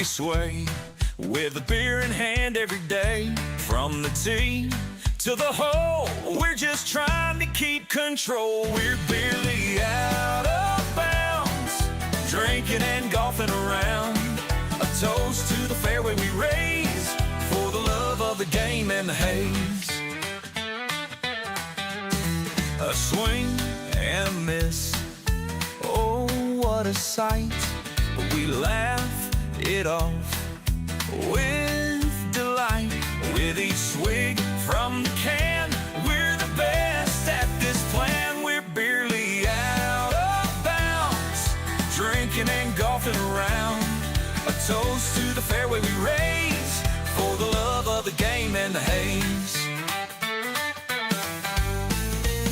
we sway with a beer in hand every day. From the tee to the hole, we're just trying to keep control. We're barely out of bounds, drinking and golfing around. A toast to the fairway we raise, for the love of the game and the haze. A swing and a miss, oh what a sight. We laugh it off with delight. With each swig from the can, we're the best at this plan. We're barely out of bounds, drinking and golfing around. A toast to the fairway we raise, for the love of the game and the haze.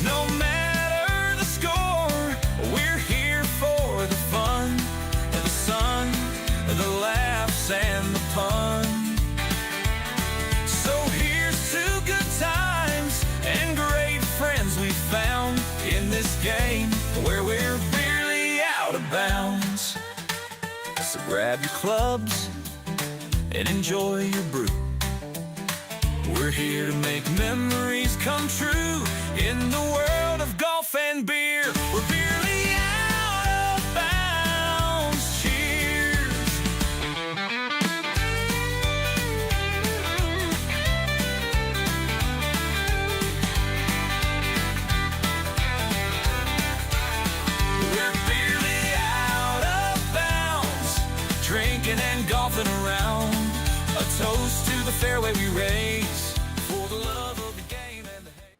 No matter the score, we're here for the fun, and the sun, the laughs and the pun. So here's to good times and great friends we found in this game where we're barely out of bounds. So grab your clubs and enjoy your brew. We're here to make memories come true in the world of golf and beer. We're barely out of bounds. Cheers. We're barely out of bounds, drinking and golfing around. A toast to the fairway we raise, for the love of the game and the hate.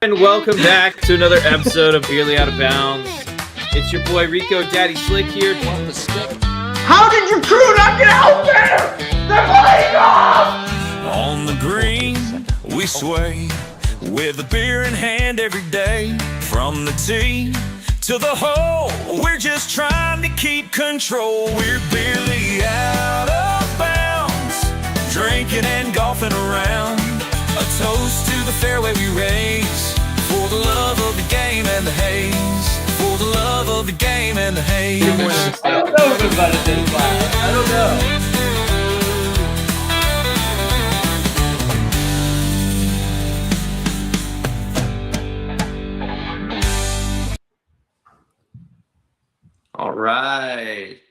And welcome back to another episode of Barely Out of Bounds. It's your boy Rico Daddy Slick here. How did your crew not get out there? They're playing golf! On the green, we sway with a beer in hand every day. From the tee to the hole, we're just trying to keep control. We're barely out of bounds, drinking and golfing around. A toast to the fairway we raise, for the love of the game and the haze. For the love of the game and the haze. I don't know about it this class. I don't know. All right.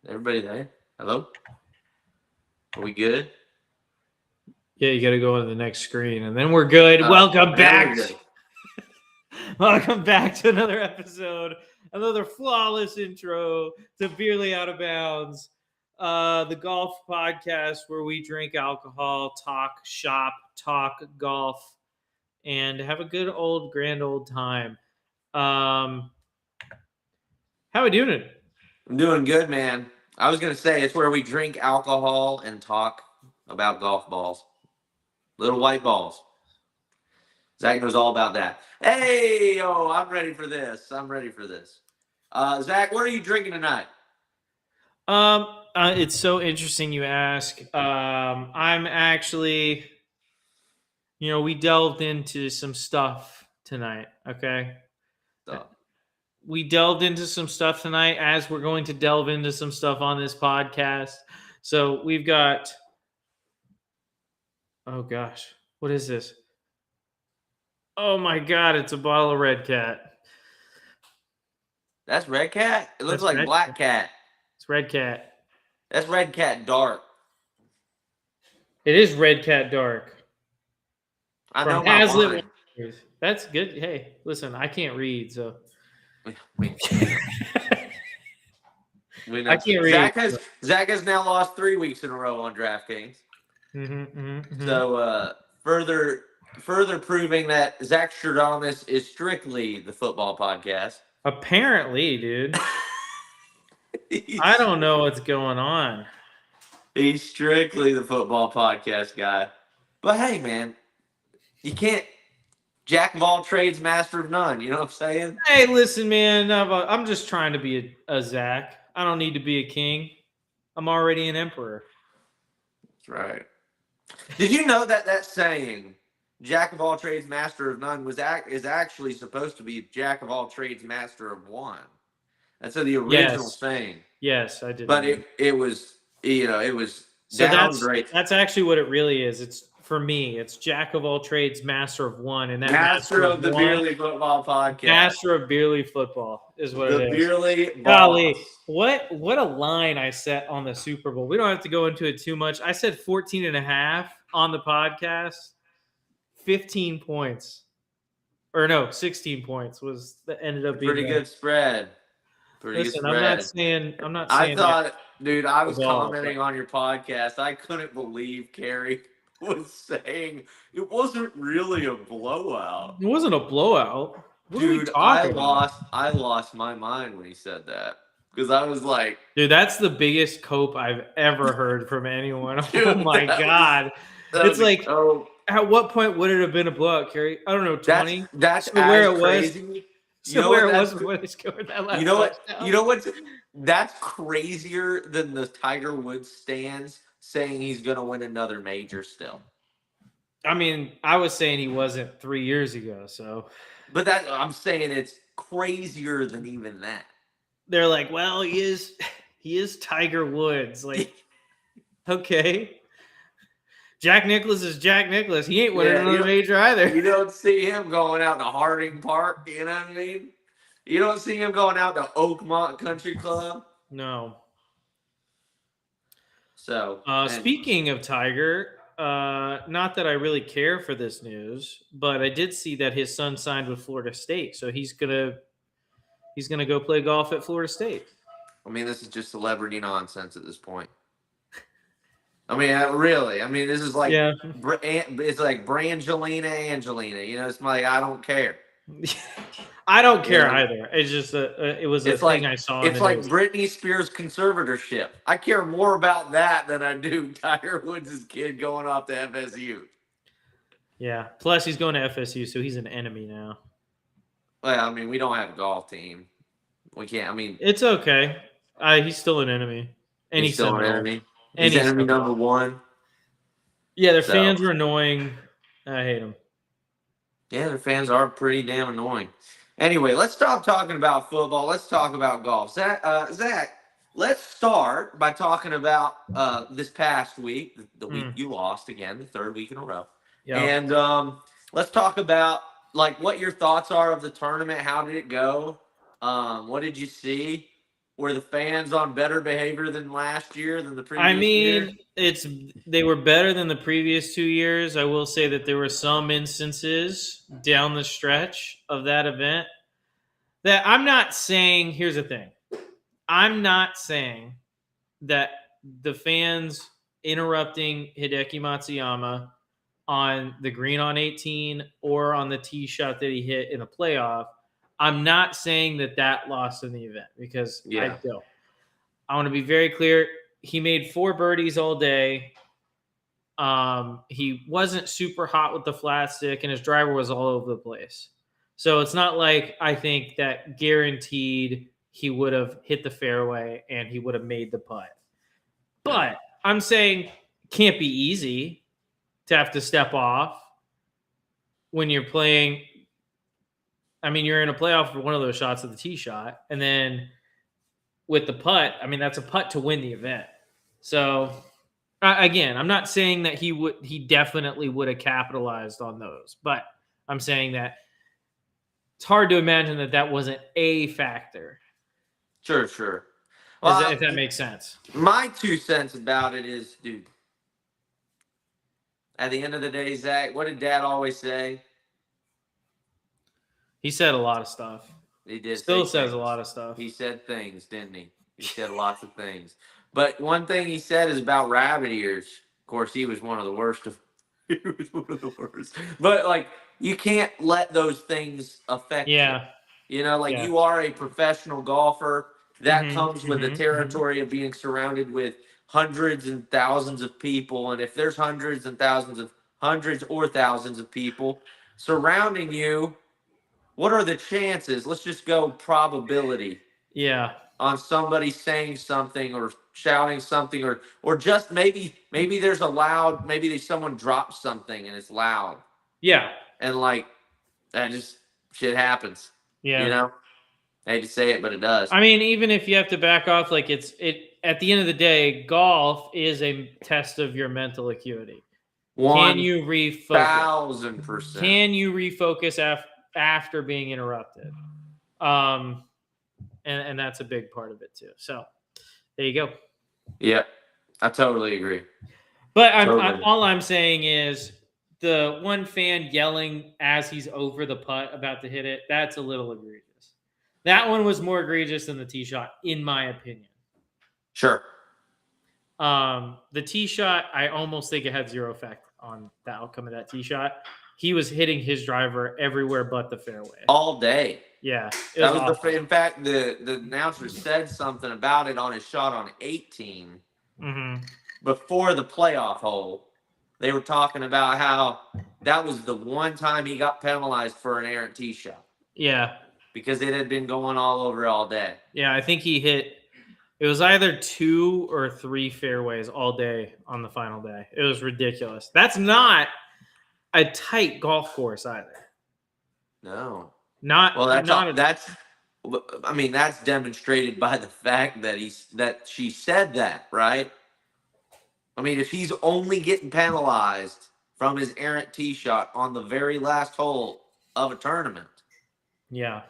Everybody there? Hello? Are we good? Yeah, you got to go on to the next screen, and then we're good. Welcome back. Welcome back to another episode, another flawless intro to Barely Out of Bounds, the golf podcast where we drink alcohol, talk shop, talk golf, and have a good old grand old time. How we doing it? I'm doing good, man. I was going to say it's where we drink alcohol and talk about golf balls. Little white balls. Zach knows all about that. Hey, I'm ready for this. Zach, what are you drinking tonight? It's so interesting you ask. I'm actually, we delved into some stuff tonight, okay? We delved into some stuff tonight, as we're going to delve into some stuff on this podcast. So we've got, oh gosh, what is this? Oh my God, it's a bottle of Red Cat. That's Red Cat? It looks That's like Red Black Cat. It's Red Cat. That's Red Cat Dark. It is Red Cat Dark. I know From my Hazlitt. wine. That's good. Hey, listen, I can't read, so. We know. I can't read. Zach has now lost 3 weeks in a row on DraftKings. So further proving that Zach Stradamus is strictly the football podcast. Apparently, dude. I don't know what's going on. He's strictly the football podcast guy. But hey, man, you can't jack of all trades, master of none. You know what I'm saying? Hey, listen, man. I'm just trying to be a Zach. I don't need to be a king. I'm already an emperor. That's right. Did you know that saying, "Jack of all trades, master of none," is actually supposed to be "Jack of all trades, master of one"? That's the original Yes. saying. Yes, I did. But it was it was So downgrade. that's actually what it really is. It's for me. It's Jack of all trades, master of one, and that Master of the one, Beerly Football Podcast. master of Beerly football is what The it is. Beerly Golly, Boss. what a line I set on the Super Bowl. We don't have to go into it too much. I said 14.5 on the podcast. 15 points. Or no, 16 points was that ended up being Pretty good spread. Pretty Listen, good spread. I'm not I saying thought, dude, I was was all, commenting on your podcast. I couldn't believe Carrie was saying it wasn't really a blowout. it wasn't a blowout. What are we Dude, talking about? I lost my mind when he said that. Because I was like, Dude, that's the biggest cope I've ever heard from anyone. Dude, Oh my god. It's like at what point would it have been a blowout, Kerry? I don't know, 20. That's So where it crazy. was. You So know where what it was when they scored that last touchdown. You know what? That's crazier than the Tiger Woods stands saying he's going to win another major still. I mean, I was saying he wasn't 3 years ago, so. But I'm saying it's crazier than even that. They're like, well, he is Tiger Woods. Like, okay. Jack Nicklaus is Jack Nicklaus. He ain't winning another major either. You don't see him going out to Harding Park, you know what I mean? You don't see him going out to Oakmont Country Club. No. So, speaking of Tiger, not that I really care for this news, but I did see that his son signed with Florida State, so he's gonna go play golf at Florida State. I mean, this is just celebrity nonsense at this point. I mean, really. I mean, this is like it's like Angelina. You know, it's like I don't care. I don't care either. It's just it was a thing I saw. It's like Britney Spears' conservatorship. I care more about that than I do Tiger Woods' kid going off to FSU. Yeah. Plus, he's going to FSU, so he's an enemy now. Well, I mean, we don't have a golf team. We can't. I mean, it's okay. He's still an enemy. And he's still an enemy. And he's enemy number one. Yeah, their fans are annoying. I hate them. Yeah, their fans are pretty damn annoying. Anyway, let's stop talking about football. Let's talk about golf. Zach, let's start by talking about this past week, the week you lost again, the third week in a row. Yeah. And let's talk about like what your thoughts are of the tournament. How did it go? What did you see? Were the fans on better behavior than last year, than the previous year? They were better than the previous 2 years. I will say that there were some instances down the stretch of that event that I'm not saying, here's the thing. I'm not saying that the fans interrupting Hideki Matsuyama on the green on 18 or on the tee shot that he hit in the playoff, I'm not saying that lost in the event because I don't. I want to be very clear. He made 4 birdies all day. He wasn't super hot with the flat stick, and his driver was all over the place. So it's not like I think that guaranteed he would have hit the fairway and he would have made the putt. But I'm saying it can't be easy to have to step off when you're playing. I mean, you're in a playoff for one of those shots of the tee shot. And then with the putt, I mean, that's a putt to win the event. So, again, I'm not saying that he definitely would have capitalized on those. But I'm saying that it's hard to imagine that wasn't a factor. Sure. Well, if that makes sense. My 2 cents about it is, dude, at the end of the day, Zach, what did Dad always say? He said a lot of stuff. He did. Still says a lot of stuff. He said things, didn't he? He said lots of things. But one thing he said is about rabbit ears. Of course, he was one of the worst. He was one of the worst. But, like, you can't let those things affect you. You know, like, you are a professional golfer. That comes with the territory of being surrounded with hundreds and thousands of people. And if there's hundreds or thousands of people surrounding you, what are the chances? Let's just go probability. Yeah. on somebody saying something or shouting something or just maybe there's a loud, maybe someone drops something and it's loud. Yeah. And like that just shit happens. Yeah. You know? I hate to say it, but it does. I mean, even if you have to back off, like it at the end of the day, golf is a test of your mental acuity. Can you refocus? 1,000%. Can you refocus after being interrupted? And that's a big part of it too. So there you go. Yeah, I totally agree. But all I'm saying is the one fan yelling as he's over the putt about to hit it, that's a little egregious. That one was more egregious than the tee shot, in my opinion. Sure. The tee shot, I almost think it had zero effect on the outcome of that tee shot. He was hitting his driver everywhere but the fairway. All day. Yeah. In fact, the announcer said something about it on his shot on 18 before the playoff hole. They were talking about how that was the one time he got penalized for an errant tee shot. Yeah. Because it had been going all over all day. Yeah, I think he hit, it was either 2 or 3 fairways all day on the final day. It was ridiculous. That's not a tight golf course either. No. That's demonstrated by the fact that she said that, right? I mean, if he's only getting penalized from his errant tee shot on the very last hole of a tournament. Yeah.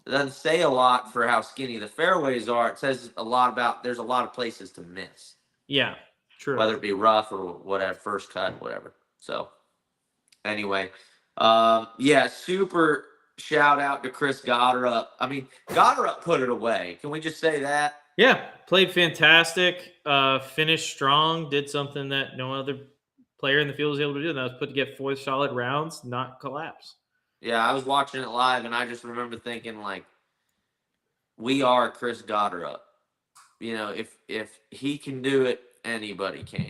It doesn't say a lot for how skinny the fairways are. It says a lot about there's a lot of places to miss. Yeah, true. Whether it be rough or whatever, first cut, whatever. So, anyway, super shout out to Chris Gotterup. I mean, Gotterup put it away. Can we just say that? Yeah, played fantastic. Finished strong. Did something that no other player in the field was able to do. And that was put to get 4 solid rounds, not collapse. Yeah, I was watching it live, and I just remember thinking, like, we are Chris Gotterup. You know, if he can do it, anybody can.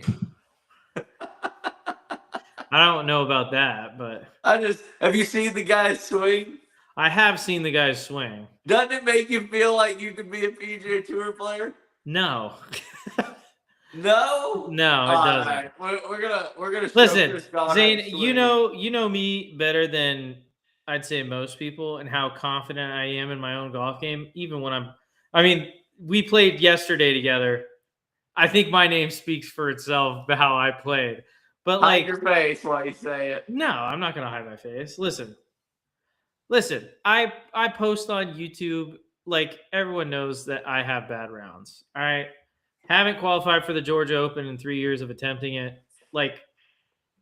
I don't know about that, but have you seen the guy swing? I have seen the guy swing. Doesn't it make you feel like you could be a PGA Tour player? No. No, it doesn't. Right. We're gonna listen, Zane. You know me better than I'd say most people, and how confident I am in my own golf game. Even when we played yesterday together. I think my name speaks for itself about how I played. But hide your face while you say it. No, I'm not gonna hide my face. Listen. I post on YouTube. Like, everyone knows that I have bad rounds. All right. Haven't qualified for the Georgia Open in 3 years of attempting it. Like,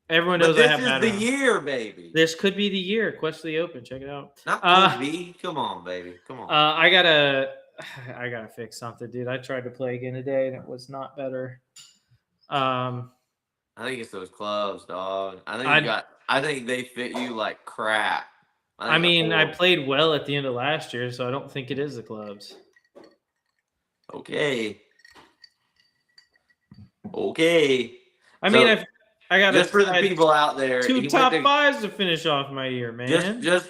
everyone knows I have bad rounds. This is the year, baby. This could be the year. Quest of the Open. Check it out. Not could be. Come on, baby. Come on. I gotta fix something, dude. I tried to play again today and it was not better. I think it's those clubs, dog. I think they fit you like crap. I played well at the end of last year, so I don't think it is the clubs. Okay. I mean, I got just for the people out there. 2 top 5s to finish off my year, man. Just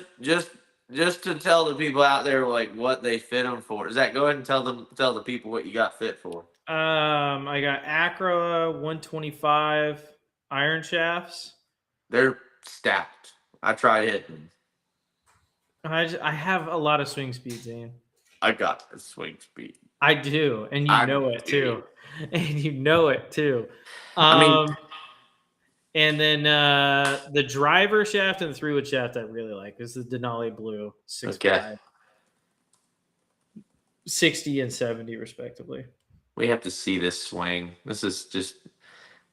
to tell the people out there like what they fit them for. Is that go ahead and tell the people what you got fit for? I got Acra 125 iron shafts. They're stacked. I tried hitting. I have a lot of swing speed, Zane. I got the swing speed. I do, and you know it too. And you know it too. And then the driver shaft and the 3-wood shaft I really like. This is the Denali Blue 6.5. 60 and 70 respectively. We have to see this swing. This is just,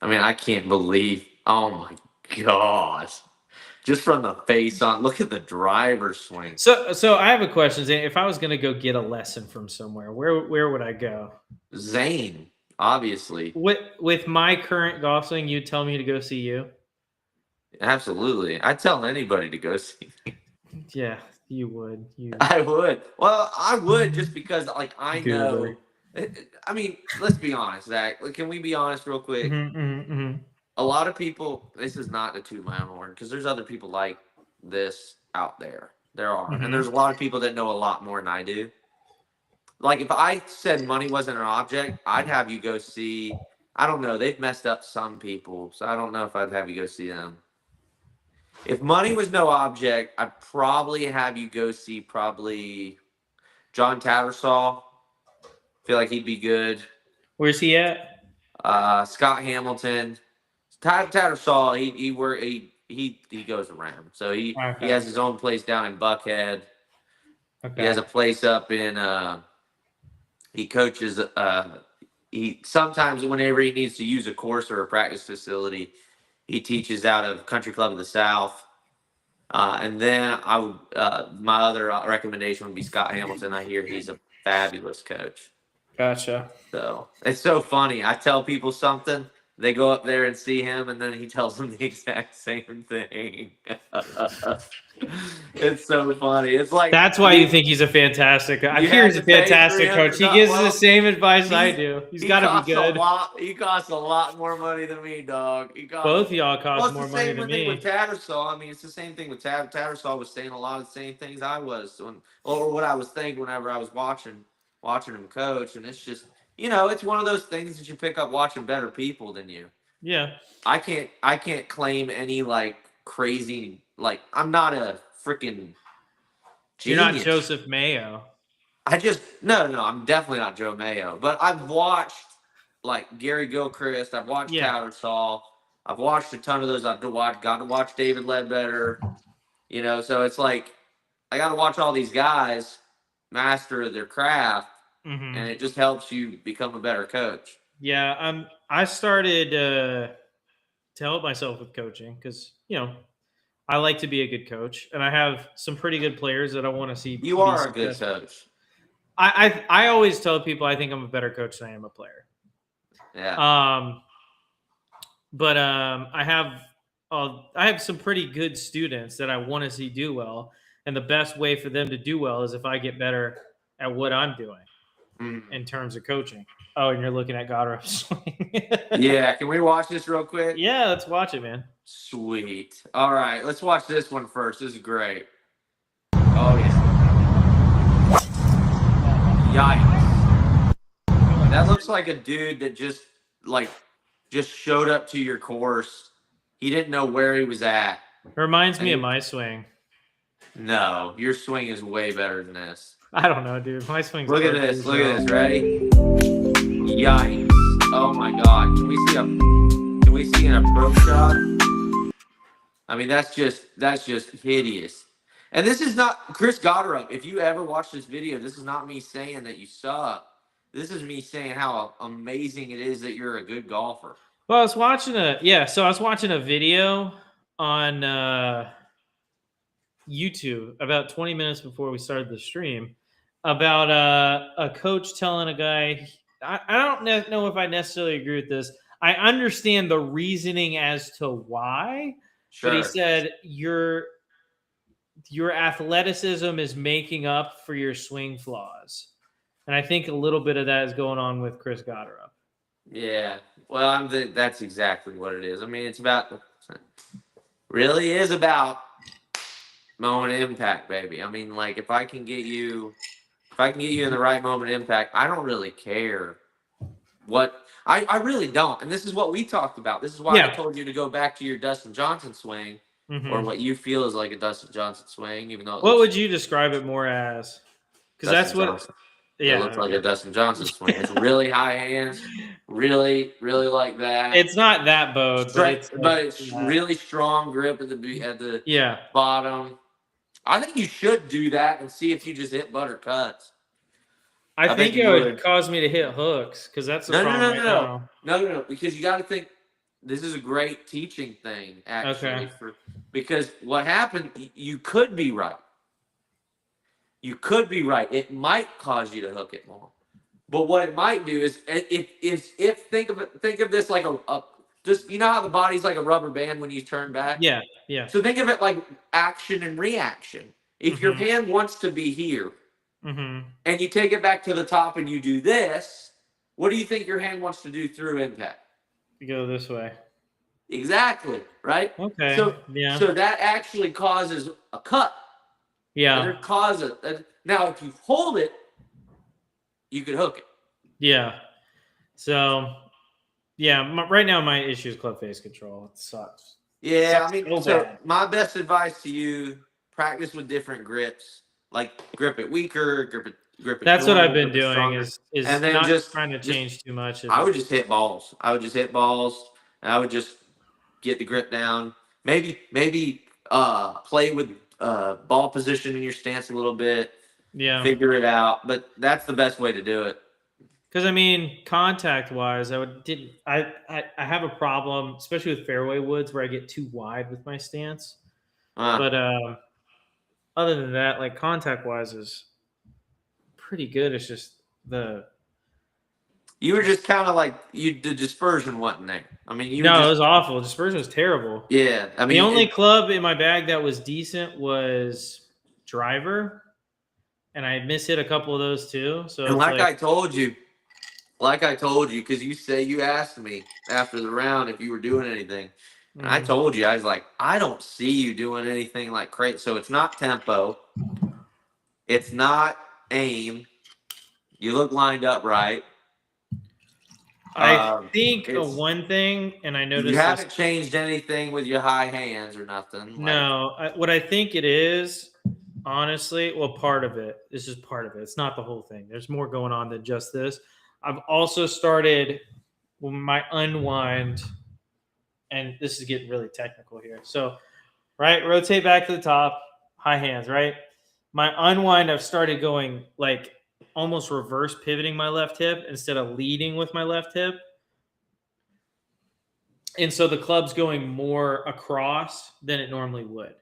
I can't believe, oh my gosh. Just from the face on, look at the driver swing. So I have a question, Zane. If I was going to go get a lesson from somewhere, where would I go? Zane, obviously. With my current golf swing, you'd tell me to go see you? Absolutely. I'd tell anybody to go see me. Yeah, you would. I would. Well, I would just because, I know. Let's be honest, Zach. Can we be honest real quick? A lot of people, this is not to toot my own horn, because there's other people like this out there. There are. And there's a lot of people that know a lot more than I do. like if I said money wasn't an object, I'd have you go see. I don't know. They've messed up some people, so I don't know if I'd have you go see them. If money was no object, I'd probably have you go see probably John Tattersall. Feel like he'd be good. Where's he at? Scott Hamilton, Tattersall. He goes around. So he Okay. has his own place down in Buckhead. Okay. He has a place up in. He coaches. He sometimes whenever he needs to use a course or a practice facility, he teaches out of Country Club of the South. And then I would my other recommendation would be Scott Hamilton. I hear he's a fabulous coach. Gotcha. So it's so funny. I tell people something, they go up there and see him, and then he tells them the exact same thing. It's so funny. It's like That's why you think he's a fantastic. I You hear had he's a to pay for fantastic him coach. to He not- gives well, the same advice I do. He's got to be good. He costs a lot more money than me, dog. Both of y'all cost Well, it's more the money same than thing me. with Tattersall. I mean, it's the same thing with Tattersall was saying a lot of the same things I was, or what I was thinking whenever I was watching him coach. And it's just, it's one of those things that you pick up watching better people than you. Yeah. I can't claim any like crazy, like I'm not a freaking genius. You're not Joseph Mayo. No, I'm definitely not Joe Mayo. But I've watched like Gary Gilchrist. I've watched Tattersall. I've watched a ton of those. Got to watch David Ledbetter. So it's like I got to watch all these guys master their craft, and it just helps you become a better coach. Yeah, I started to help myself with coaching because I like to be a good coach, and I have some pretty good players that I want to see. You are a good coach. I always tell people I think I'm a better coach than I am a player. Yeah. But I have some pretty good students that I want to see do well, and the best way for them to do well is if I get better at what I'm doing in terms of coaching. Oh, and you're looking at Goddard's swing. Yeah, can we watch this real quick? Yeah, let's watch it, man. Sweet. All right, let's watch this one first. This is great. Oh yeah. Yikes. That looks like a dude that just showed up to your course. He didn't know where he was at. It reminds me of my swing. No, your swing is way better than this. I don't know, dude. My swing's Look at this. Look at this. Ready? Yikes. Oh my god. Can we see an approach shot? I mean, that's just hideous. And this is not Chris Goddard. If you ever watch this video, this is not me saying that you suck. This is me saying how amazing it is that you're a good golfer. Well, I was watching a video on YouTube about 20 minutes before we started the stream about a coach telling a guy, I don't know if I necessarily agree with this. I understand the reasoning as to why, Sure. but he said your athleticism is making up for your swing flaws. And I think a little bit of that is going on with Chris Goddard. Yeah. Well, that's exactly what it is. I mean, really is about moment impact, baby. I mean, like if I can get you in the right moment impact, I don't really care what I really don't. And this is what we talked about. This is why I told you to go back to your Dustin Johnson swing, or what you feel is like a Dustin Johnson swing, even though what would you describe it more as? Because that's what Johnson. It looks like a Dustin Johnson swing. It's really high hands, really, really like that. It's not that bowed, but it's really strong grip at the bottom. I think you should do that and see if you just hit butter cuts. I think it would cause me to hit hooks because that's the problem. No, because you got to think this is a great teaching thing, actually. Okay. Because what happened, you could be right. You could be right. It might cause you to hook it more. But what it might do is if think of this like just how the body's like a rubber band when you turn back. Yeah. So think of it like action and reaction. If your hand wants to be here, and you take it back to the top and you do this, what do you think your hand wants to do through impact? You go this way. Exactly. Right. Okay. So that actually causes a cut. Yeah. And it causes now if you hold it, you could hook it. Yeah. So, yeah, right now my issue is club face control. It sucks. Yeah, Sucks I mean, so so bad. my best advice to you: practice with different grips. Like grip it weaker, grip it. That's what I've normal, been grip it doing stronger. is And then not just trying to change too much. I would just hit balls. I would just hit balls, and I would just get the grip down. Maybe play with ball position in your stance a little bit. Yeah. Figure it out. But that's the best way to do it. Because I mean, contact wise, I have a problem, especially with fairway woods, where I get too wide with my stance. Uh, But other than that, like contact wise is pretty good. It's just you were just kind of like the dispersion wasn't there. I mean, you were no, it just was awful. Dispersion was terrible. yeah. I The mean, only club in my bag that was decent was driver, and I mishit a couple of those too. So and it's like like, I told you, because you asked me after the round if you were doing anything, and I told you I was like, I don't see you doing anything like crazy. So it's not tempo, it's not aim. You look lined up right. I think It's one thing, and I you noticed this. haven't changed anything with your high hands or nothing. No, what I think it is, honestly, well, part of it. This is part of it. It's not the whole thing. There's more going on than just this. I've also started my unwind, and this is getting really technical here. So, right, rotate back to the top, high hands, right? My unwind, I've started going like almost reverse pivoting my left hip instead of leading with my left hip. And so the club's going more across than it normally would.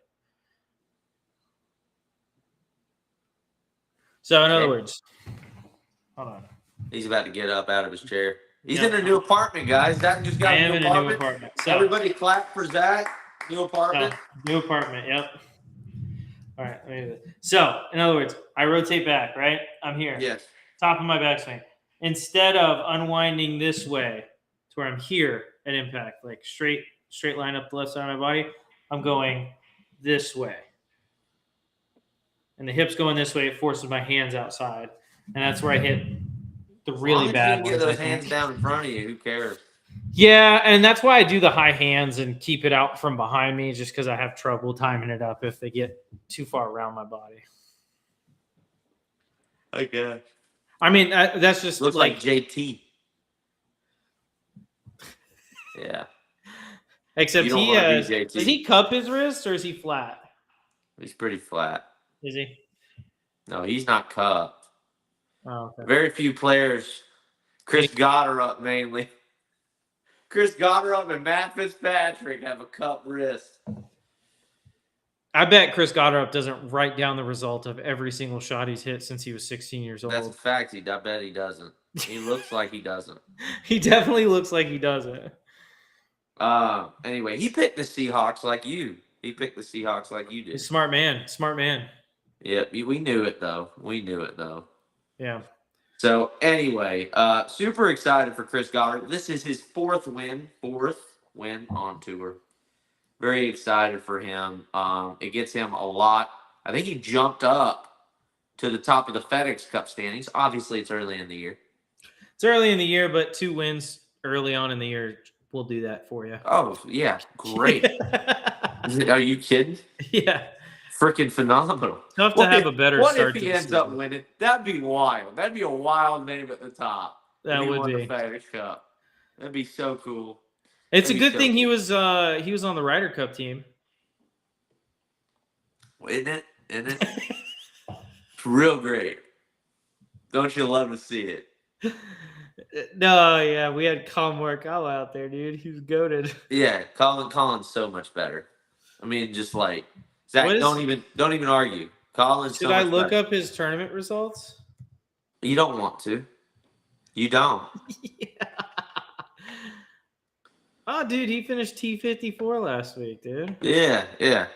So in other words, hold on. He's about to get up out of his chair. He's Yep. in a new apartment, guys. Zach just got I a am new in a apartment. new apartment. So, Everybody clap for Zach. New apartment. new apartment. Yep. All right. Let me do this. So in other words, I rotate back, right? I'm here. Yes. Top of my backswing. Instead of unwinding this way to where I'm here at impact, like straight line up the left side of my body, I'm going this way. And the hips going this way, it forces my hands outside. And that's where I hit the really bad ones. You get those hands down in front of you. Who cares? Yeah, and that's why I do the high hands and keep it out from behind me, just because I have trouble timing it up if they get too far around my body. Okay. I mean, that's just Looks like JT. Yeah. Except You don't he wanna be JT. does he cup his wrist or is he flat? He's pretty flat. Is he? No, he's not cupped. Oh, okay. Very few players. Chris Goddard mainly. Chris Goddard and Matt Fitzpatrick have a cup wrist. I bet Chris Goddard doesn't write down the result of every single shot he's hit since he was 16 years old. That's a fact. I bet he doesn't. He looks like he doesn't. He definitely looks like he doesn't. Anyway, he picked the Seahawks like you. He picked the Seahawks like you did. He's a smart man. Smart man. Yeah, we knew it though. Yeah. So anyway, super excited for Chris Goddard. This is his fourth win on tour. Very excited for him. It gets him a lot. I think he jumped up to the top of the FedEx Cup standings. Obviously, it's early in the year. It's early in the year, but 2 wins early on in the year will do that for you. Oh yeah, great. Are you kidding? Yeah. Freaking phenomenal. Tough to have a better What start if to he the ends up season. winning? That'd be wild. That'd be a wild name at the top. That If he would won be. the FedEx Cup. That'd be so cool. It's a That'd be good so thing he cool. was on the Ryder Cup team. Isn't it? It's real great. Don't you love to see it? No, yeah, we had Colin Morikawa out there, dude. He was goated. Yeah, Colin's so much better. I mean, just like Zach, What is- don't even argue. Colin's Should so I much look better. up his tournament results? You don't want to. You don't. Yeah. Oh, dude, he finished T54 last week, dude. Yeah. And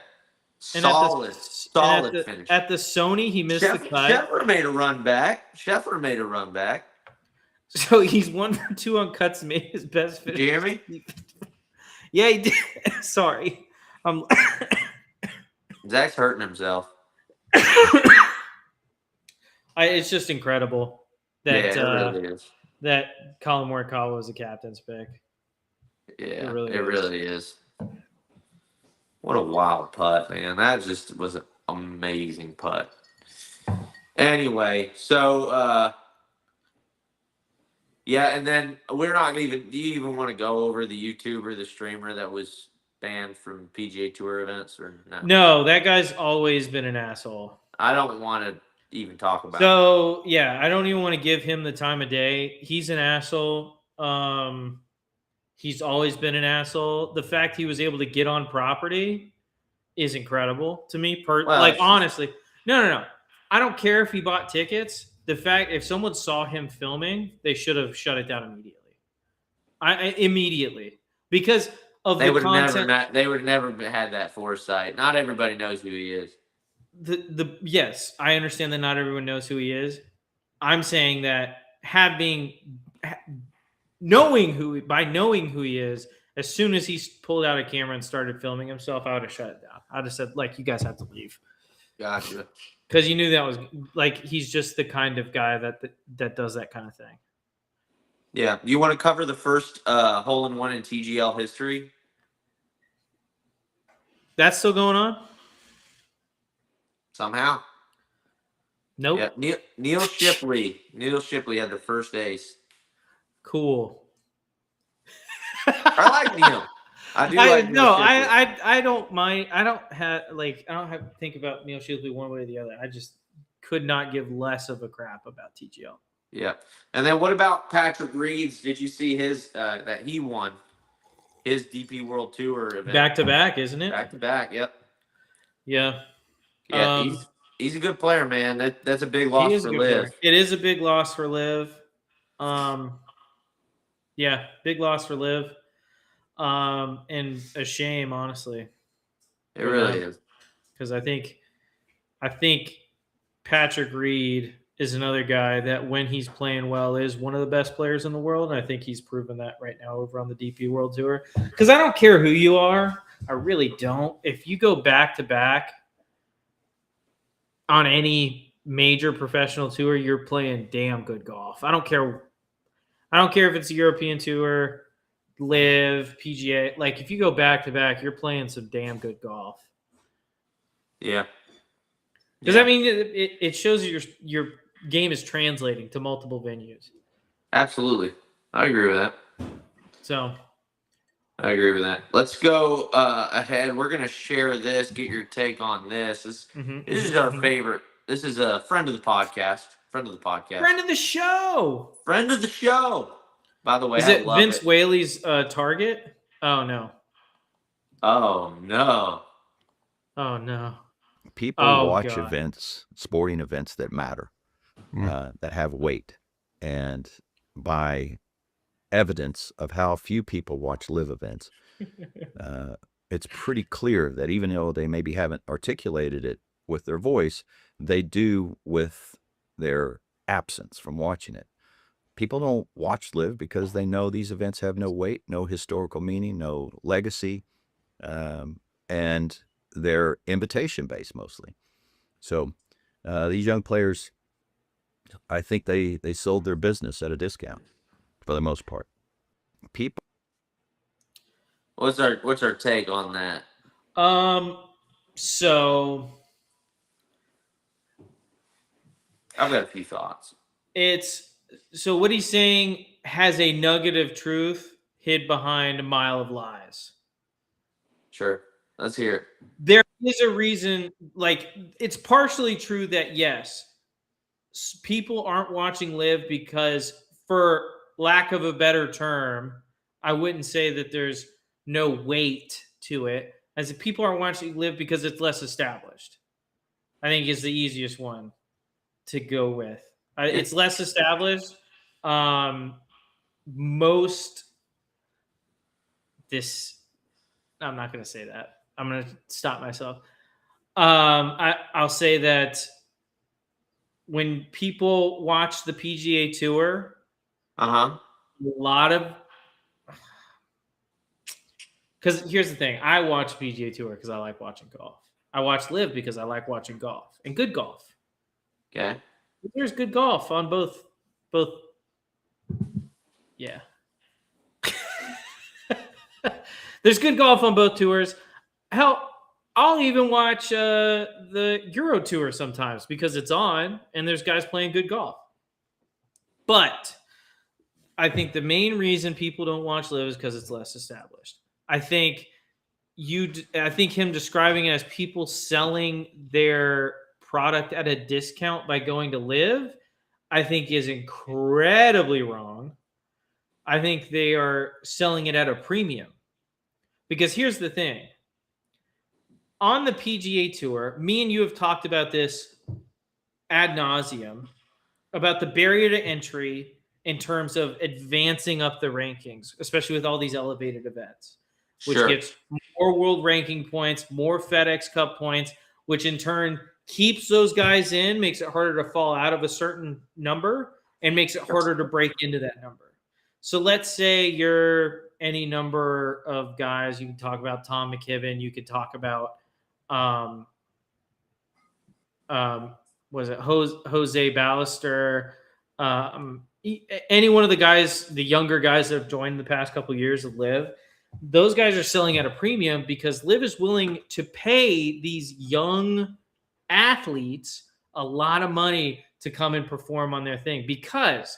Solid finish. At the Sony, he missed the cut. Scheffler made a run back. So he's 1 for 2 on cuts, made his best finish. Did you hear me? Yeah, he did. Sorry. Zach's hurting himself. It's just incredible. that it really is. that Colin Morikawa was a captain's pick. Yeah, It really it is. really is. What a wild putt, man! That just was an amazing putt. Anyway, so yeah, and then we're not even. Do you even want to go over the YouTuber, the streamer that was banned from PGA Tour events, or no? No, that guy's always been an asshole. I don't want to even talk about it. So yeah, I don't even want to give him the time of day. He's an asshole. He's always been an asshole. The fact he was able to get on property is incredible to me. Well, Honestly, no. I don't care if he bought tickets. The fact if someone saw him filming, they should have shut it down immediately. Immediately because of they the would content. they would never had that foresight. Not everybody knows who he is. Yes, I understand that not everyone knows who he is. I'm saying that knowing who he is, as soon as he pulled out a camera and started filming himself, I would have shut it down. I'd have said, like, you guys have to leave. Gotcha. Because you knew that was like he's just the kind of guy that does that kind of thing. Yeah. You want to cover the first hole-in-one in TGL history? That's still going on? Somehow. Nope. Yeah. Neil Shipley. Neil Shipley had the first ace. Cool. I like Neil. I do like Neil no, Shipley. I don't mind. I don't have to think about Neil Shipley one way or the other. I just could not give less of a crap about TGL. Yeah. And then what about Patrick Reed's? Did you see his that he won his DP World Tour event? Back to back, isn't it? Back to back, yep. Yeah. Yeah, he's a good player, man. That's a big loss for Liv. It is a big loss for Liv. Yeah, big loss for Liv. And a shame, honestly. It really is. Because I think Patrick Reed is another guy that when he's playing well is one of the best players in the world. And I think he's proven that right now over on the DP World Tour. Because I don't care who you are. I really don't. If you go back to back on any major professional tour, you're playing damn good golf. I don't care if it's a European Tour, Live, PGA. Like, if you go back to back, you're playing some damn good golf. Yeah. Because, I mean, it shows your game is translating to multiple venues. Absolutely. I agree with that. So. I agree with that. Let's go ahead. We're going to share this, get your take on this. This is our favorite. This is a friend of the podcast. Friend of the podcast. Friend of the show. Friend of the show. By the way, is it Vince Whaley's target? Oh, no. Oh, no. Oh, no. People watch events, sporting events that matter, that have weight. And by evidence of how few people watch live events, it's pretty clear that even though they maybe haven't articulated it with their voice, they do with their absence from watching it. People don't watch live because they know these events have no weight, no historical meaning, no legacy, and they're invitation-based mostly. So these young players, I think they sold their business at a discount for the most part. People. What's our take on that? So I've got a few thoughts. So what he's saying has a nugget of truth hid behind a mile of lies. Sure. Let's hear it. There is a reason, like, it's partially true that, yes, people aren't watching live because, for lack of a better term, I wouldn't say that there's no weight to it, as if people aren't watching live because it's less established. I think is the easiest one to go with. It's less established. I'm not going to say that. I'm going to stop myself. I'll say that when people watch the PGA Tour, a lot of, because here's the thing, I watch PGA Tour because I like watching golf. I watch live because I like watching golf and good golf. Okay. There's good golf on both Both. Yeah. There's good golf on both tours. Hell, I'll even watch the Euro Tour sometimes because it's on and there's guys playing good golf. But I think the main reason people don't watch Live is because it's less established. I think him describing it as people selling their product at a discount by going to Live, I think is incredibly wrong. I think they are selling it at a premium. Because here's the thing. On the PGA Tour, me and you have talked about this ad nauseum, about the barrier to entry in terms of advancing up the rankings, especially with all these elevated events, which gets more world ranking points, more FedEx Cup points, which in turn keeps those guys in, makes it harder to fall out of a certain number, and makes it harder to break into that number. So let's say you're any number of guys. You can talk about Tom McKibben. You could talk about, was it Jose Ballester? Any one of the guys, the younger guys that have joined the past couple of years of Live, those guys are selling at a premium because Live is willing to pay these young athletes a lot of money to come and perform on their thing because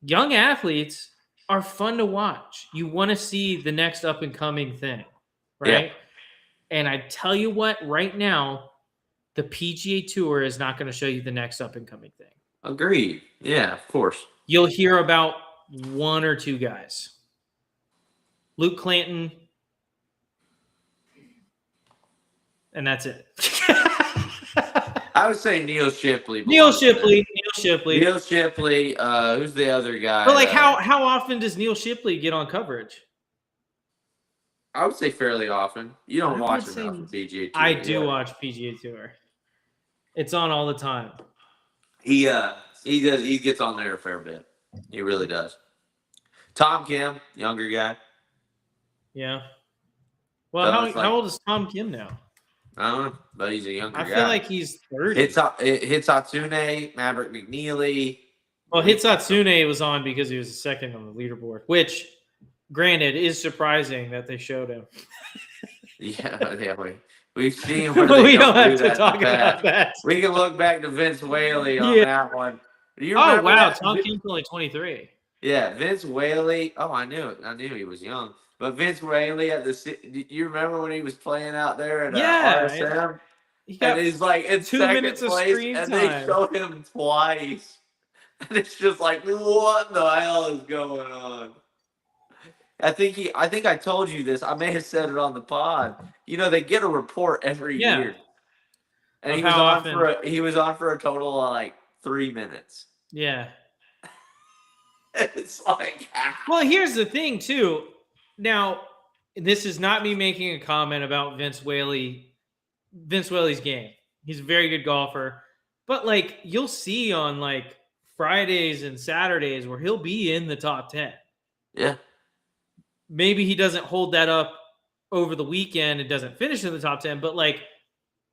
young athletes are fun to watch. You want to see the next up and coming thing, right? Yeah. And I tell you what, right now, the PGA Tour is not going to show you the next up and coming thing. Agreed. Yeah, of course. You'll hear about one or two guys. Luke Clanton. And that's it. I would say Neil Shipley. Neil Shipley. Who's the other guy? But like, how often does Neil Shipley get on coverage? I would say fairly often. You don't watch enough of PGA Tour. I do watch PGA Tour. It's on all the time. He does. He gets on there a fair bit. He really does. Tom Kim, younger guy. Yeah. Well, how old is Tom Kim now? I don't know, but he's a younger guy. I feel like he's 30. Hitsatsune, Maverick McNeely. Well, Hitsatsune was on because he was second on the leaderboard, which, granted, is surprising that they showed him. Yeah, we've seen where they we don't have to talk about that. We can look back to Vince Whaley on that one. Oh, wow. Tom Kim's only 23. Yeah, Vince Whaley. Oh, I knew it. I knew he was young. But Vince Whaley do you remember when he was playing out there at RSM? And he's like in 2 minutes of screen time. And they showed him twice. And it's just like, what the hell is going on? I think I told you this. I may have said it on the pod. You know, they get a report every year. And he was on for a total of like 3 minutes. Yeah. It's like, well, here's the thing too. Now, this is not me making a comment about Vince Whaley's game. He's a very good golfer. But like, you'll see on like Fridays and Saturdays where he'll be in the top 10. Yeah. Maybe he doesn't hold that up over the weekend and doesn't finish in the top 10, but like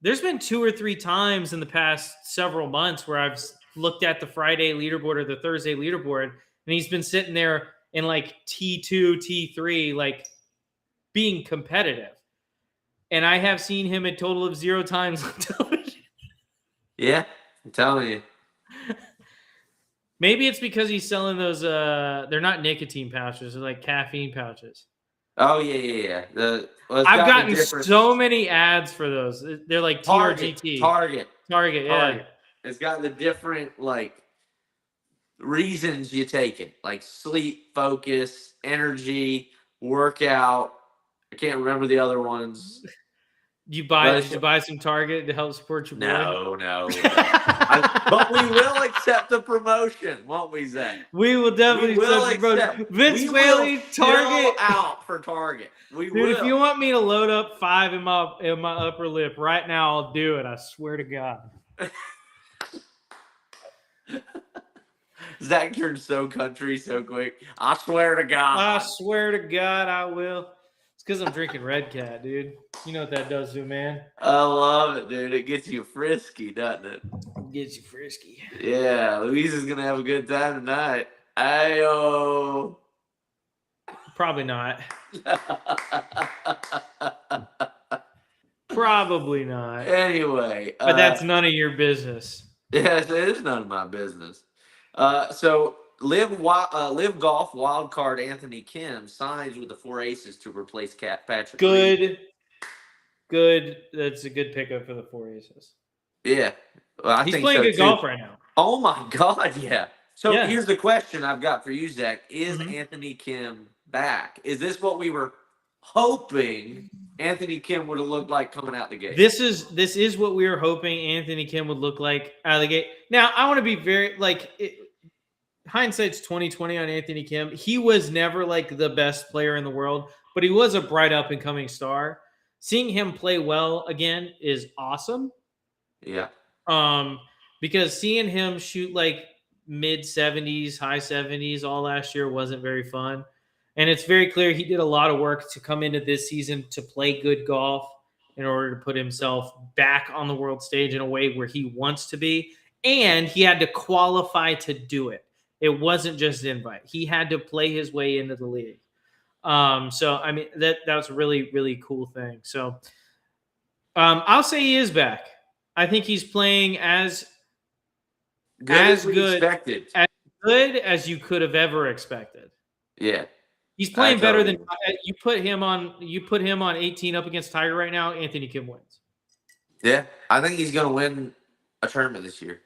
there's been 2 or 3 times in the past several months where I've looked at the Friday leaderboard or the Thursday leaderboard and he's been sitting there in like T2, T3, like being competitive. And I have seen him a total of 0 times on television. Yeah, I'm telling you. Maybe it's because he's selling those, they're not nicotine pouches, they're like caffeine pouches. Oh, yeah. I've gotten so many ads for those. They're like TRGT. Target, yeah. It's got the different, like, reasons you take it. Like sleep, focus, energy, workout. I can't remember the other ones. Did you buy some Target to help support your boy? No. But we will accept the promotion, won't we, Zach? We will definitely accept the promotion. Vince Whaley, Target out for Target. Dude, if you want me to load up 5 in my upper lip right now, I'll do it. I swear to God. Zach turned so country so quick. I swear to God. I swear to God, I will. It's because I'm drinking Red Cat, dude. You know what that does to a man. I love it, dude. It gets you frisky, doesn't it? get you frisky. Yeah, Louise is gonna have a good time tonight. Ayo. Probably not. Probably not. Anyway, But that's none of your business. yes, it is none of my business. So live golf wild card Anthony Kim signs with the Four Aces to replace Patrick. Reed. Good. That's a good pickup for the Four Aces. Yeah, well, I He's think playing so good too. golf right now. Oh my God, yeah. So Yeah. here's the question I've got for you, Zach: is Anthony Kim back? Is this what we were hoping Anthony Kim would have looked like coming out the gate? This is what we were hoping Anthony Kim would look like out of the gate. Now I want to be very hindsight's 2020 on Anthony Kim. He was never like the best player in the world, but he was a bright up and coming star. Seeing him play well again is awesome. Yeah. Because seeing him shoot like mid 70s, high 70s all last year wasn't very fun. And it's very clear he did a lot of work to come into this season to play good golf in order to put himself back on the world stage in a way where he wants to be. And he had to qualify to do it. It wasn't just an invite. He had to play his way into the league. So, I mean, that was a really, really cool thing. So I'll say he is back. I think he's playing as good as you could have ever expected. Yeah. He's playing better than you put him on 18 up against Tiger right now, Anthony Kim wins. Yeah. I think he's gonna win a tournament this year.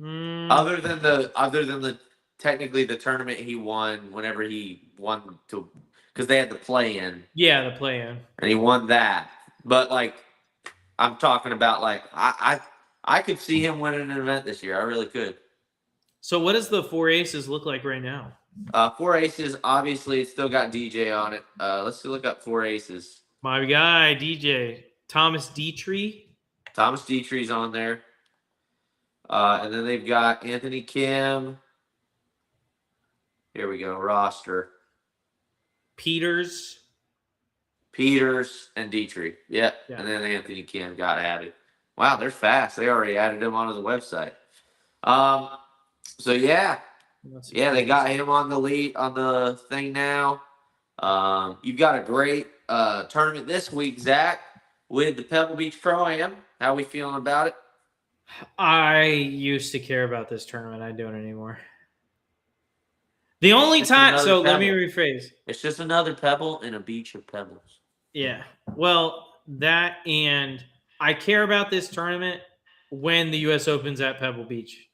Other than the technically the tournament he won whenever he won because they had the play in. Yeah, the play in. And he won that. But like I'm talking about like I could see him winning an event this year. I really could. So what does the Four Aces look like right now? Four Aces, obviously, it's still got DJ on it. Let's look up Four Aces. My guy, DJ. Thomas Dietrich. Thomas Dietrich's on there. And then they've got Anthony Kim. Here we go, roster. Peters and Dietrich. Yep. Yeah. And then Anthony Kim got added. Wow, they're fast. They already added him onto the website. So yeah. Yeah, they got him on the lead on the thing now. You've got a great tournament this week, Zach, with the Pebble Beach Pro-Am. How are we feeling about it? I used to care about this tournament. I don't anymore. The only time, so let me rephrase. It's just another pebble in a beach of pebbles. Yeah. Well, that and I care about this tournament when the U.S. Open's at Pebble Beach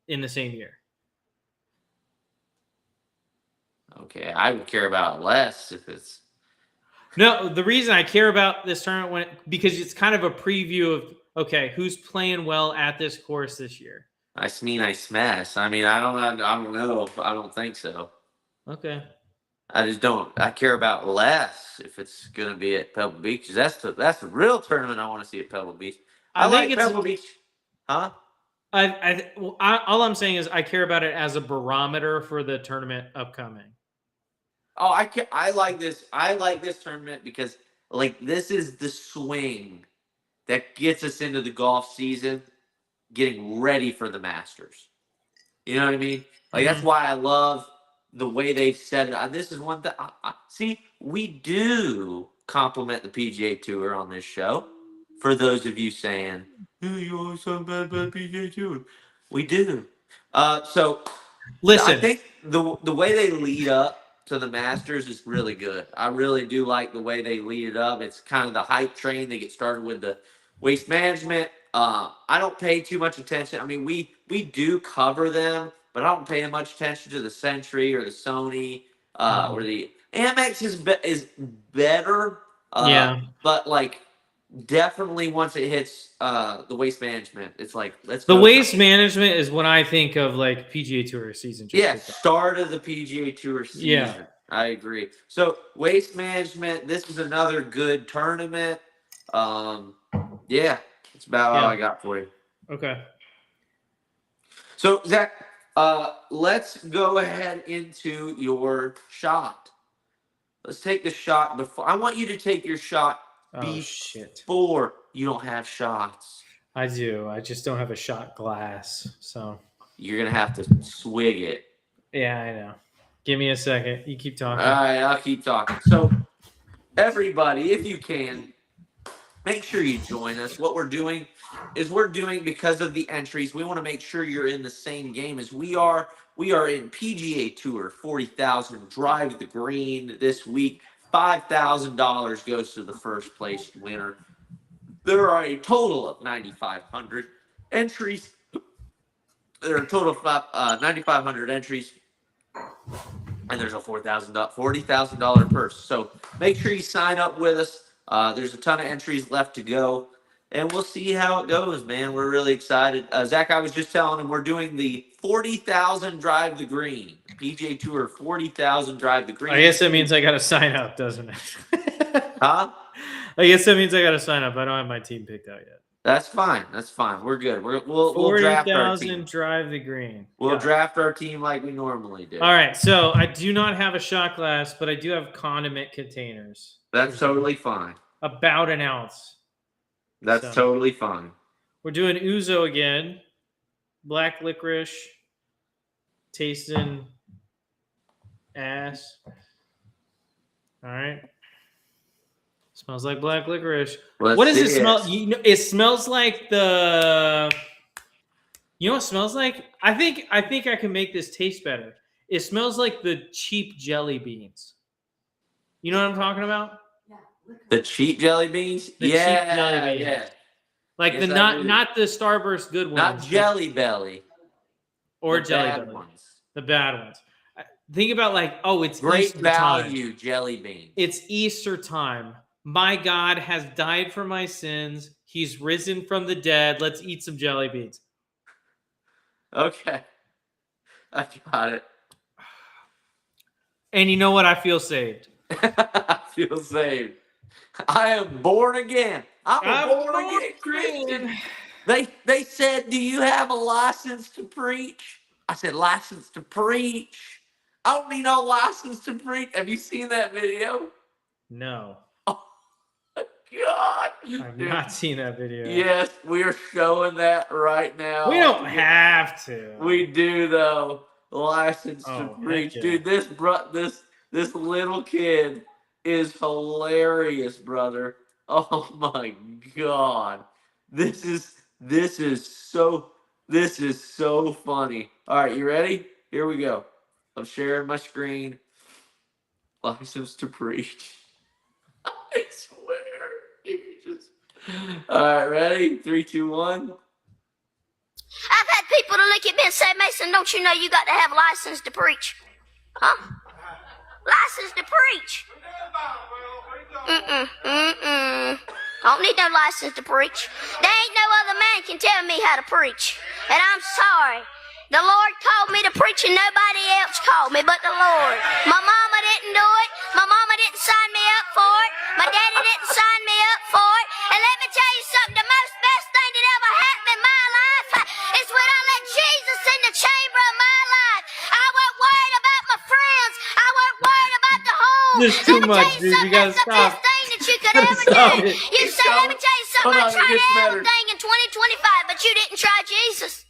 in the same year. Okay, I would care about it less if it's. No, the reason I care about this tournament because it's kind of a preview of who's playing well at this course this year. I smash. I mean, I don't know. I don't think so. Okay. I just don't. I care about less if it's going to be at Pebble Beach. That's the real tournament I want to see at Pebble Beach. I like Pebble Beach. Huh? All I'm saying is I care about it as a barometer for the tournament upcoming. Oh, I like this. I like this tournament because like this is the swing that gets us into the golf season, getting ready for the Masters. You know what I mean? Like that's why I love the way they've set it. This is one that see we do compliment the PGA Tour on this show. For those of you saying, "Hey, you always talk about PGA Tour," we do. So listen, I think the way they lead up to the Masters is really good. I really do like the way they lead it up. It's kind of the hype train. They get started with the waste management. I don't pay too much attention. I mean, we do cover them, but I don't pay much attention to the Century or the Sony or the Amex is better. But like definitely once it hits the waste management, it's like let's go. The waste management is when I think of like PGA Tour season. Start of the PGA Tour season. Yeah, I agree. So waste management. This is another good tournament. Yeah, that's about all I got for you. Okay. So Zach, let's go ahead into your shot. Let's take the shot before. I want you to take your shot before you don't have shots. I do. I just don't have a shot glass. So You're gonna have to swig it. yeah, I know. Give me a second. You keep All talking. right, I'll keep talking. So, everybody, if you can, make sure you join us. What we're doing is because of the entries, we want to make sure you're in the same game as we are. We are in PGA Tour 40,000 Drive the Green this week. $5,000 goes to the first place winner. There are a total of 9,500 entries. There are a total of 9,500 entries, and there's a $40,000 purse. So make sure you sign up with us. There's a ton of entries left to go, and we'll see how it goes, man. We're really excited. Zach, I was just telling him we're doing the 40,000 Drive the Green. PGA Tour 40,000 Drive the Green. I guess that means I got to sign up, doesn't it? Huh? I guess that means I got to sign up. I don't have my team picked out yet. That's fine. That's fine. We're good. We'll draft our team. 40,000 Drive the Green. We'll draft our team like we normally do. All right. So I do not have a shot glass, but I do have condiment containers. That's totally fine. About an ounce. That's totally fine. We're doing Ouzo again. Black licorice. Tasting ass. All right. Smells like black licorice. What does it smell? You know, it smells like the. You know what it smells like? I think I can make this taste better. It smells like the cheap jelly beans. You know what I'm talking about? The cheap jelly beans? The cheap jelly beans. Yeah. Like yes, not the Starburst good ones. Not Jelly Belly. Or the Jelly bad Belly. Ones. The bad ones. Think about like, oh, it's great Easter value time. jelly beans. It's Easter time. My God has died for my sins. He's risen from the dead. Let's eat some jelly beans. Okay. I got it. And you know what? I feel saved. I feel saved. I am born again. I'm a born again Christian. They said, do you have a license to preach? I said, license to preach? I don't need no license to preach. Have you seen that video? No. God. I've not seen that video. Yes, we are showing that right now. We don't have to. We do though. License to preach. Yeah. Dude, this little kid is hilarious, brother. Oh my God. This is so funny. All right, you ready? Here we go. I'm sharing my screen. License to preach. I swear. All right, ready? 3, 2, 1. I've had people to look at me and say, Mason, don't you know you got to have a license to preach? Huh? License to preach. I don't need no license to preach. There ain't no other man can tell me how to preach. And I'm sorry. The Lord called me to preach and nobody else called me but the Lord. My mama didn't do it. My mama didn't sign me up for it. My daddy didn't sign me up for it. And let me tell you something, the most best thing that ever happened in my life is when I let Jesus in the chamber of my life. I wasn't worried about my friends. I wasn't worried about the home. This is too much, dude. You gotta stop. That's the best thing that you could ever do. You say, let me tell you something, I tried everything in 2025, but you didn't try Jesus.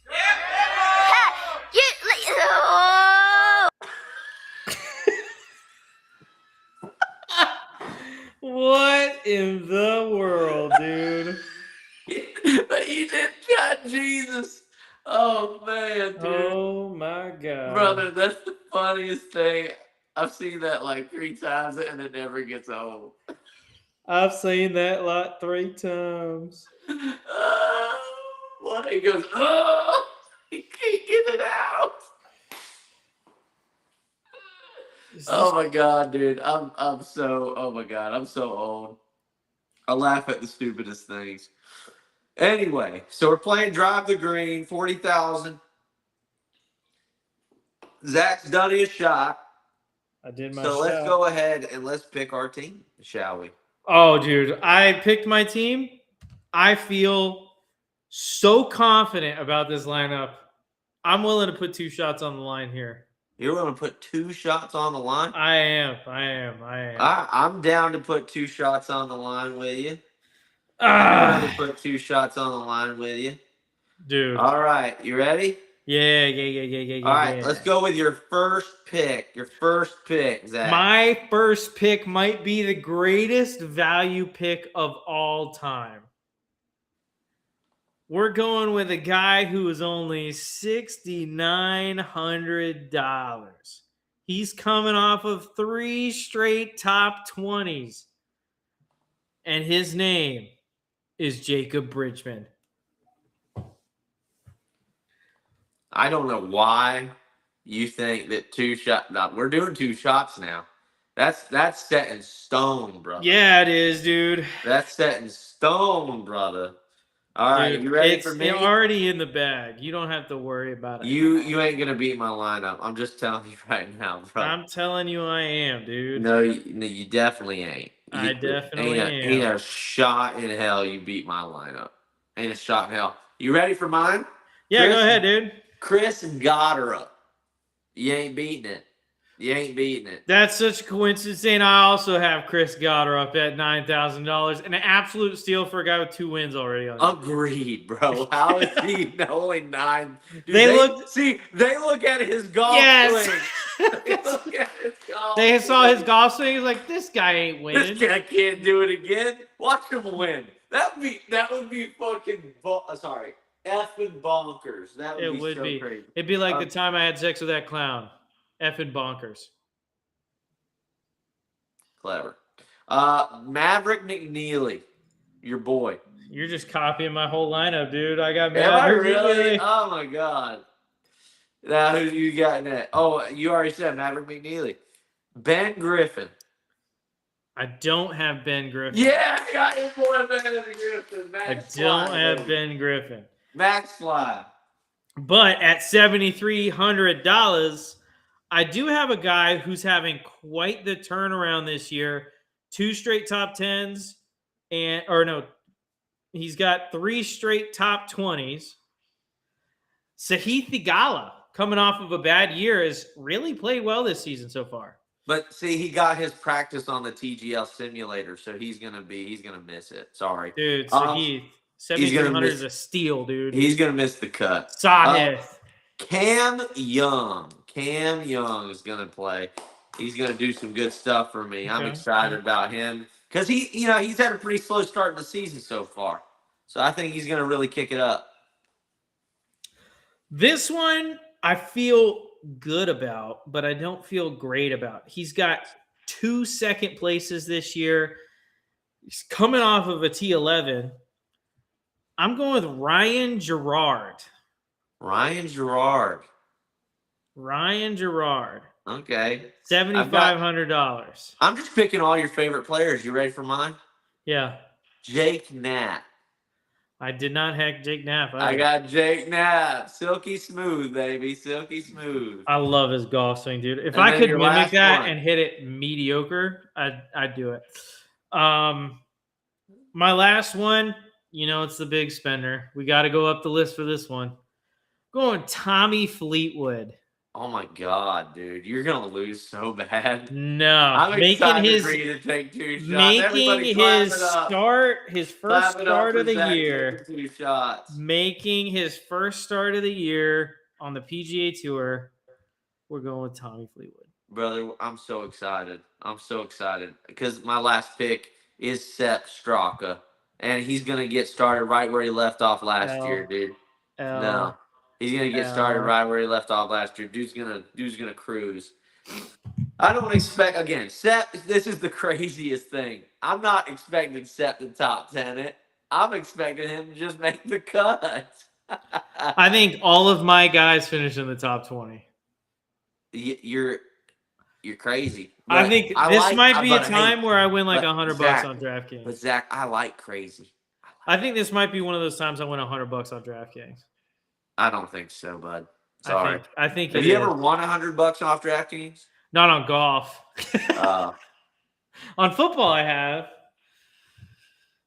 What in the world, dude? But you didn't try Jesus. Oh man, dude. Oh my God, brother, that's the funniest thing. I've seen that like 3 times and it never gets old. I've seen that like 3 times. What? He goes, oh, he can't get it out. Oh my God, dude. I'm so, oh my God, I'm so old. I laugh at the stupidest things. Anyway, so we're playing Drive the Green, 40,000. Zach's done his shot. I did my So let's go ahead and let's pick our team, shall we? Oh, dude, I picked my team. I feel so confident about this lineup. I'm willing to put 2 shots on the line here. You're willing to put 2 shots on the line? I am. I'm down to put 2 shots on the line with you. I'd rather put 2 shots on the line with you. Dude. All right, you ready? Yeah. All right, let's go with your first pick. Your first pick, Zach. My first pick might be the greatest value pick of all time. We're going with a guy who is only $6,900. He's coming off of 3 straight top 20s. And his name is Jacob Bridgman. I don't know why you think that 2 shots. No, we're doing 2 shots now. That's set in stone, brother. Yeah, it is, dude. That's set in stone, brother. All right, Dude, you ready for me? It's already in the bag. You don't have to worry about it. You ain't gonna beat my lineup. I'm just telling you right now, bro. I'm telling you I am, dude. No, you definitely ain't. I definitely am. Ain't a shot in hell you beat my lineup. Ain't a shot in hell. You ready for mine? Yeah, go ahead, dude. Chris Goddard. You ain't beating it. You ain't beating it. That's such a coincidence. And I also have Chris Goddard up at $9,000. And an absolute steal for a guy with 2 wins already on him. Agreed, bro. How is he only 9? Dude, They look at his golf swing. They look at his golf They saw swing. his golf swing. He's like, this guy ain't winning. This guy can't do it again. Watch him win. That would be fucking effing bonkers. That would be so crazy. It'd be like the time I had sex with that clown. Effing bonkers. Clever. Maverick McNeely, your boy. You're just copying my whole lineup, dude. I got Am I Maverick really? McNeely. Oh my god. Now who you got next? Oh, you already said Maverick McNeely. Ben Griffin. I don't have Ben Griffin. Yeah, I got your boy Ben Griffin. Max I don't Fly, have baby. Ben Griffin. Max Fly. But at $7,300, I do have a guy who's having quite the turnaround this year. 2 straight top 10s, he's got 3 straight top 20s. Sahith Theegala, coming off of a bad year, has really played well this season so far. But see, he got his practice on the TGL simulator, so he's gonna miss it. Sorry, dude. Sahith, 7,300 is a steal, dude. He's gonna miss the cut. Sahith. Cam Young is gonna play. He's gonna do some good stuff for me. I'm excited about him because he's had a pretty slow start in the season so far. So I think he's gonna really kick it up. This one I feel good about, but I don't feel great about. He's got 2 second places this year. He's coming off of a T11. I'm going with Ryan Gerard. Ryan Gerard. Okay. $7,500. I'm just picking all your favorite players. You ready for mine? Yeah. Jake Knapp. I did not hack Jake Knapp. I got Jake Knapp. Silky smooth, baby. Silky smooth. I love his golf swing, dude. If And I then could your mimic last that one. and hit it mediocre, I'd do it. My last one, it's the big spender. We got to go up the list for this one. Going Tommy Fleetwood. Oh my god, dude. You're gonna lose so bad. No. I'm excited for you to take 2 shots. Making his first start of the year. 2 shots. Making his first start of the year on the PGA Tour. We're going with Tommy Fleetwood. Brother, I'm so excited. Because my last pick is Sepp Straka. And he's gonna get started right where he left off last year, dude. No. He's gonna get started right where he left off last year. Dude's gonna cruise. I don't expect Sepp. This is the craziest thing. I'm not expecting Sepp to top 10 it. I'm expecting him to just make the cut. I think all of my guys finish in the top 20. You're crazy. I think this might be a time where I win like $100 on DraftKings. But Zach, I like crazy. I think this might be one of those times I win $100 on DraftKings. I don't think so, bud. Sorry. I think. Have you ever won $100 off DraftKings? Not on golf. On football, I have.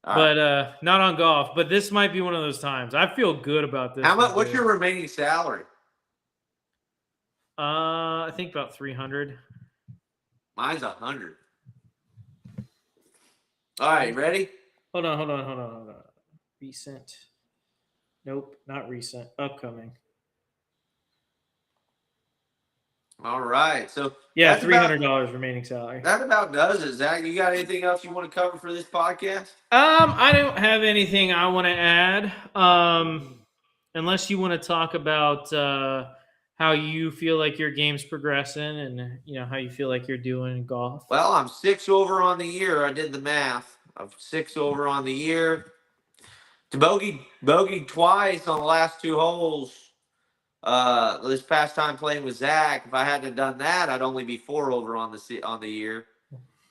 But not on golf. But this might be one of those times. I feel good about this. How much? What's your remaining salary? I think about 300. Mine's 100. All right, ready? Hold on. Recent. Nope, not recent. Upcoming. All right. So Yeah, that's about $300 remaining salary. that about does it, Zach. You got anything else you want to cover for this podcast? I don't have anything I want to add. Unless you want to talk about how you feel like your game's progressing and how you feel like you're doing in golf. Well, I'm 6 over on the year. I did the math. I'm 6 over on the year. To bogey twice on the last 2 holes. This past time playing with Zach, if I hadn't have done that, I'd only be 4 over on the year.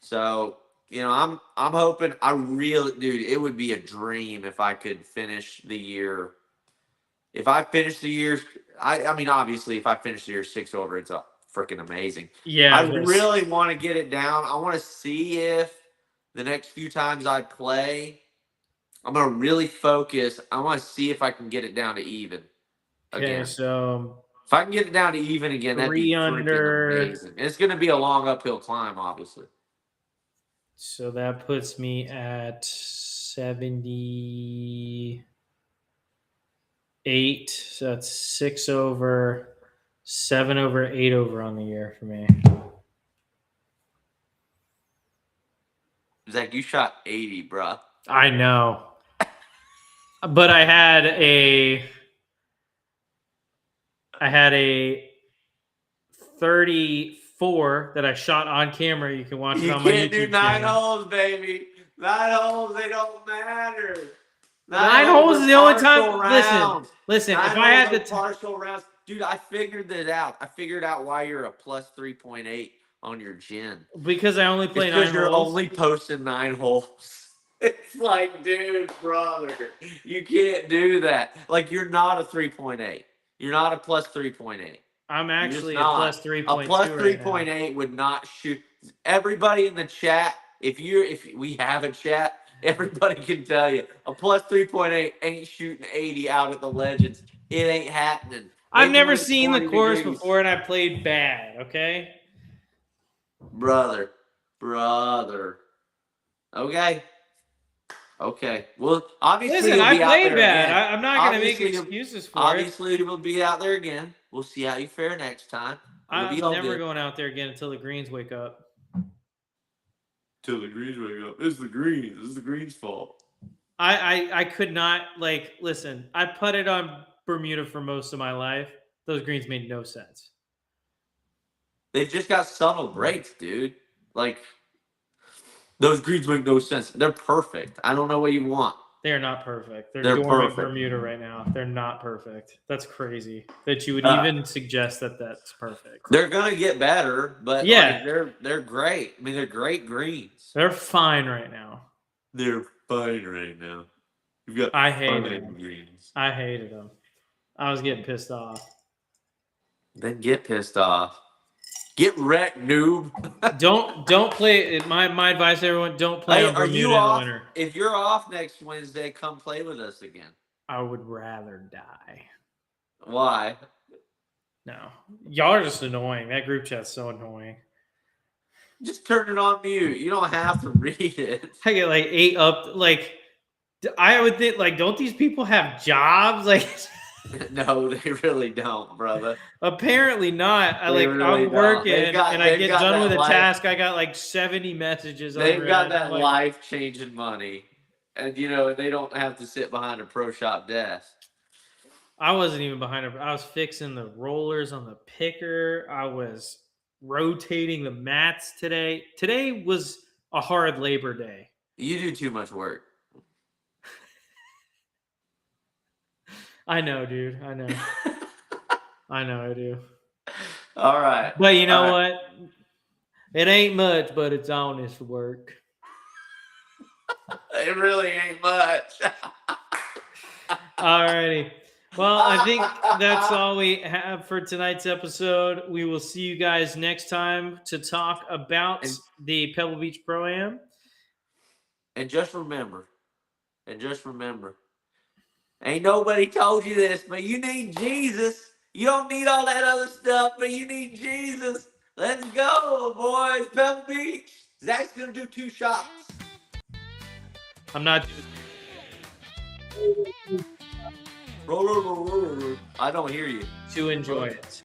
So I'm hoping. Dude, it would be a dream if I could finish the year. If I finish the year, I mean, obviously, if I finish the year 6 over, it's freaking amazing. Yeah, I really want to get it down. I want to see if the next few times I play, I'm gonna really focus. I want to see if I can get it down to even. Okay, Again. so If I can get it down to even again, that'd be 3 under. freaking amazing. It's going to be a long uphill climb, obviously. So that puts me at 78. So that's 6 over, 7 over, 8 over on the year for me. Zach, you shot 80, bro. I know. But I had a 34 that I shot on camera. You can watch it on my YouTube You can't do 9 channel. holes, baby. 9 holes, they don't matter. 9 holes is the only time. Rounds. Listen. 9 If I had holes the are partial rounds, dude, I figured that out. I figured out why you're a plus 3.8 on your gin. because I only play 9 Because you're holes. only posting 9 holes. It's like, dude, brother, you can't do that. Like, you're not a 3.8. You're not a plus 3.8. I'm actually a not. plus 3.2. A plus right 3.8 would not shoot. Everybody in the chat, if we have a chat, everybody can tell you a plus 3.8 ain't shooting 80 out at the Legends. It ain't happening. I've never seen the course before, and I played bad. Okay. brother. Okay. Well, obviously, Listen, you'll I be out played there bad. again. I'm not going to make Obviously, excuses for it. Obviously, we'll be out there again. We'll see how you fare next time. I'm It'll be all never good. going out there again until the greens wake up. Till the Greens wake up. It's the Greens. It's the Greens' fault. I could not, listen, I putted on Bermuda for most of my life. Those greens made no sense. They've just got subtle breaks, dude. Like, those greens make no sense. They're perfect. I don't know what you want. They are not perfect. They're dormant perfect. Bermuda right now. They're not perfect. That's crazy that you would even suggest that that's perfect. They're gonna get better, but Yeah. they're great. I mean, they're great greens. They're fine right now. They're fine right now. You've got I hated fine them. greens. I hated them. I was getting pissed off. Then get pissed off. Get wrecked, noob. Don't play. My advice to everyone: don't play on Are Bermuda you in the off? winter. If you're off next Wednesday, come play with us again. I would rather die. Why? No, y'all are just annoying. That group chat's so annoying. Just turn it on mute. You don't have to read it. I get 8 up. I would think don't these people have jobs? No, they really don't, brother. Apparently not. I'm don't. working They've got- and I they've get got done that with a life. task. I got 70 messages. They've over got it. that I'm like, life-changing money. And, they don't have to sit behind a pro shop desk. I wasn't even behind it. I was fixing the rollers on the picker. I was rotating the mats today. Today was a hard labor day. You do too much work. I know, dude. I know. I know I do. All right. But you know what? It ain't much, but it's honest work. It really ain't much. Alrighty. Well, I think that's all we have for tonight's episode. We will see you guys next time to talk about the Pebble Beach Pro-Am. And just remember, ain't nobody told you this, but you need Jesus. You don't need all that other stuff, but you need Jesus. Let's go, boys. Pebble Beach. Zach's going to do 2 shots. I'm not I don't hear you. to enjoy it.